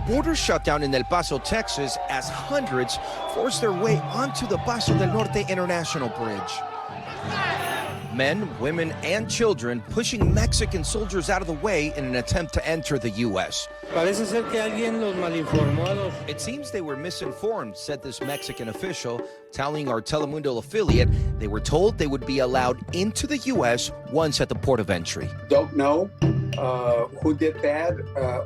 border shutdown in El Paso, Texas, as hundreds force their way onto the Paso del Norte International Bridge. Men, women, and children pushing Mexican soldiers out of the way in an attempt to enter the U.S. Parece ser que alguien los malinformó a los... It seems they were misinformed, said this Mexican official, telling our Telemundo affiliate they were told they would be allowed into the U.S. once at the port of entry. Don't know who did that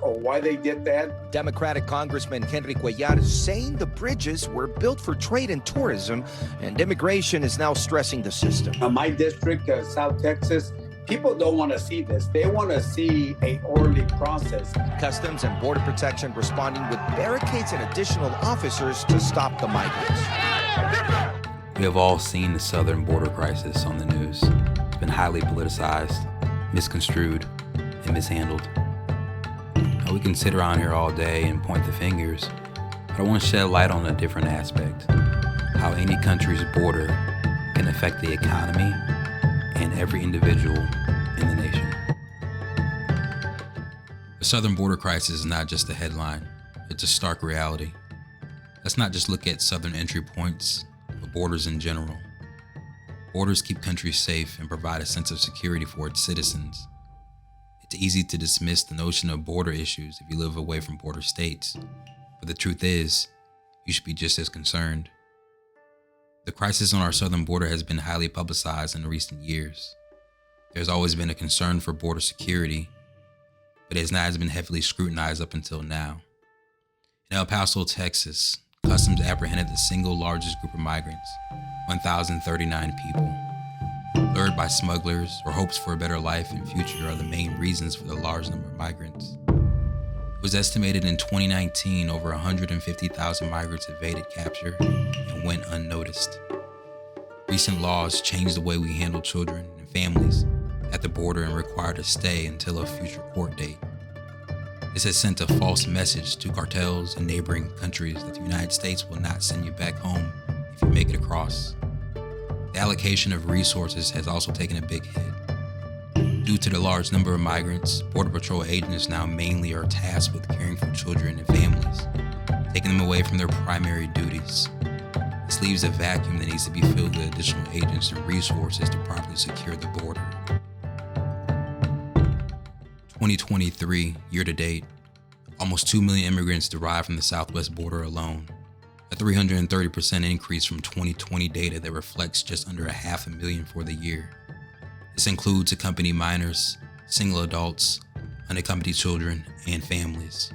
or why they did that. Democratic Congressman Henry Cuellar saying the bridges were built for trade and tourism, and immigration is now stressing the system. My district, South Texas, people don't want to see this. They want to see an orderly process. Customs and Border Protection responding with barricades and additional officers to stop the migrants. We have all seen the southern border crisis on the news. It's been highly politicized, misconstrued, and mishandled. Now, we can sit around here all day and point the fingers, but I want to shed light on a different aspect: how any country's border can affect the economy and every individual in the nation. The southern border crisis is not just a headline, it's a stark reality. Let's not just look at southern entry points, but borders in general. Borders keep countries safe and provide a sense of security for its citizens. It's easy to dismiss the notion of border issues if you live away from border states, but the truth is, you should be just as concerned. The crisis on our southern border has been highly publicized in recent years. There's always been a concern for border security, but it has not been heavily scrutinized up until now. In El Paso, Texas, Customs apprehended the single largest group of migrants, 1,039 people. Lured by smugglers or hopes for a better life and future are the main reasons for the large number of migrants. It was estimated in 2019 over 150,000 migrants evaded capture and went unnoticed. Recent laws changed the way we handle children and families at the border and required a stay until a future court date. This has sent a false message to cartels and neighboring countries that the United States will not send you back home if you make it across. The allocation of resources has also taken a big hit. Due to the large number of migrants, Border Patrol agents now mainly are tasked with caring for children and families, taking them away from their primary duties. This leaves a vacuum that needs to be filled with additional agents and resources to properly secure the border. 2023, year to date, almost 2 million immigrants derived from the southwest border alone, a 330% increase from 2020 data that reflects just under 500,000 for the year. This includes accompanied minors, single adults, unaccompanied children, and families.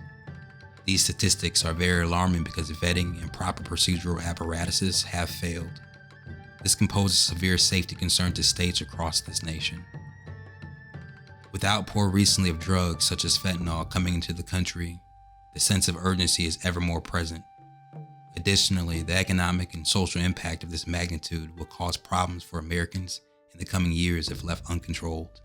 These statistics are very alarming because vetting and proper procedural apparatuses have failed. This can pose a severe safety concern to states across this nation. With the outpour recently of drugs such as fentanyl coming into the country, the sense of urgency is ever more present. Additionally, the economic and social impact of this magnitude will cause problems for Americans in the coming years if left uncontrolled.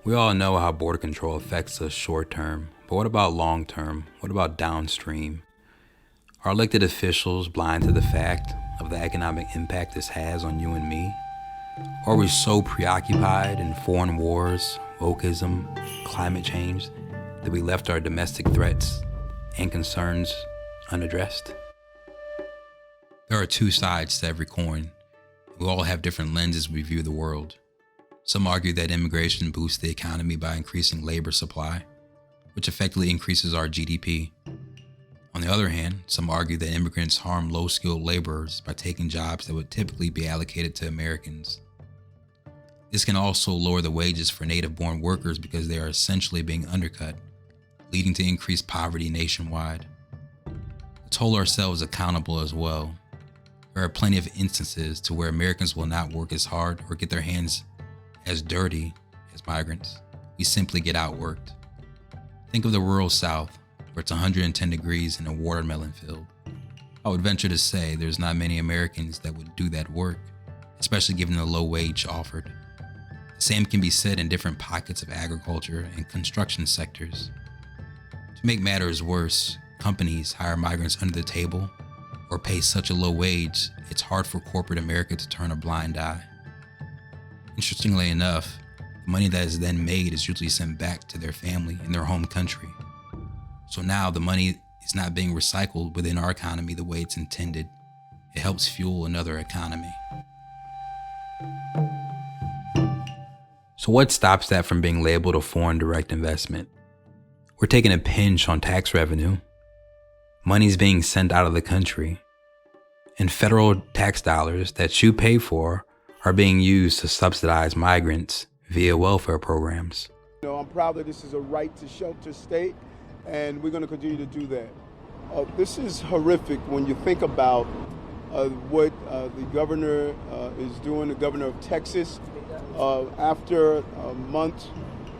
We all know how border control affects us short term, but what about long term? What about downstream? Are elected officials blind to the fact of the economic impact this has on you and me? Or are we so preoccupied in foreign wars, wokeism, climate change that we left our domestic threats and concerns unaddressed? There are two sides to every coin. We all have different lenses we view the world. Some argue that immigration boosts the economy by increasing labor supply, which effectively increases our GDP. On the other hand, some argue that immigrants harm low-skilled laborers by taking jobs that would typically be allocated to Americans. This can also lower the wages for native-born workers because they are essentially being undercut, leading to increased poverty nationwide. Let's hold ourselves accountable as well. There are plenty of instances to where Americans will not work as hard or get their hands as dirty as migrants. We simply get outworked. Think of the rural South, where it's 110 degrees in a watermelon field. I would venture to say there's not many Americans that would do that work, especially given the low wage offered. The same can be said in different pockets of agriculture and construction sectors. To make matters worse, companies hire migrants under the table or pay such a low wage, it's hard for corporate America to turn a blind eye. Interestingly enough, The money that is then made is usually sent back to their family in their home country. So now the money is not being recycled within our economy the way it's intended. It helps fuel another economy. So what stops that from being labeled a foreign direct investment? We're taking a pinch on tax revenue. Money's being sent out of the country. And federal tax dollars that you pay for are being used to subsidize migrants via welfare programs. I'm proud that this is a right to shelter state, and we're going to continue to do that. This is horrific when you think about what the governor is doing, the governor of Texas, after a month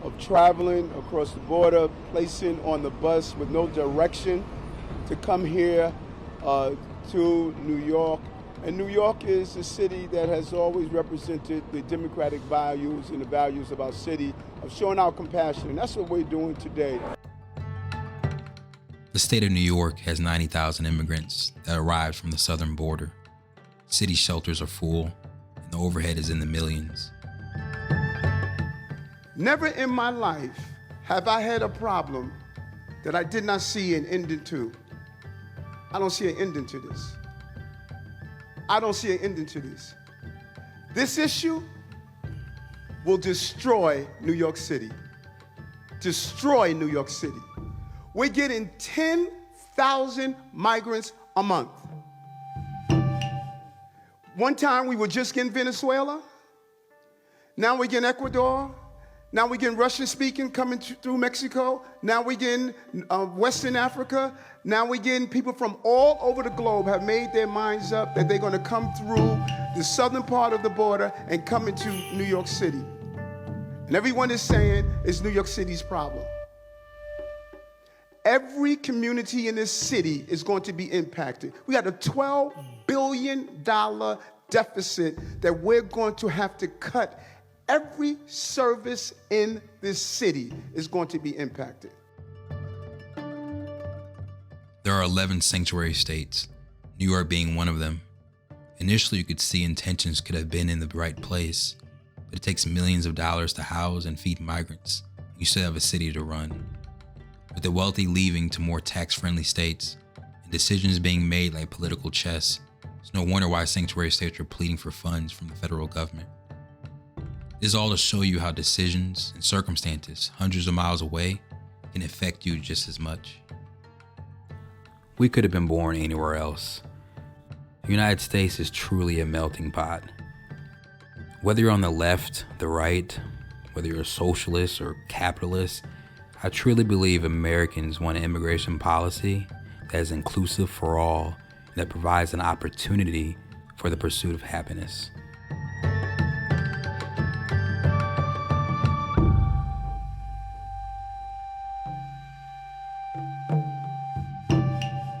of traveling across the border, placing on the bus with no direction to come here to New York. And New York is a city that has always represented the democratic values and the values of our city, of showing our compassion. And that's what we're doing today. The state of New York has 90,000 immigrants that arrived from the southern border. City shelters are full, and the overhead is in the millions. Never in my life have I had a problem that I did not see an ending to. I don't see an ending to this. I don't see an ending to this. This issue will destroy New York City. Destroy New York City. We're getting 10,000 migrants a month. One time we were just getting Venezuela. Now we're getting Ecuador. Now we're getting Russian speaking coming through Mexico. Now we're getting Western Africa. Now we're getting people from all over the globe have made their minds up that they're going to come through the southern part of the border and come into New York City. And everyone is saying it's New York City's problem. Every community in this city is going to be impacted. We got a $12 billion deficit that we're going to have to cut. Every service in this city is going to be impacted. There are 11 sanctuary states, New York being one of them. Initially, you could see intentions could have been in the right place, but it takes millions of dollars to house and feed migrants. You still have a city to run. With the wealthy leaving to more tax-friendly states and decisions being made like political chess, it's no wonder why sanctuary states are pleading for funds from the federal government. This is all to show you how decisions and circumstances hundreds of miles away can affect you just as much. We could have been born anywhere else. The United States is truly a melting pot. Whether you're on the left, the right, whether you're a socialist or capitalist, I truly believe Americans want an immigration policy that is inclusive for all and that provides an opportunity for the pursuit of happiness.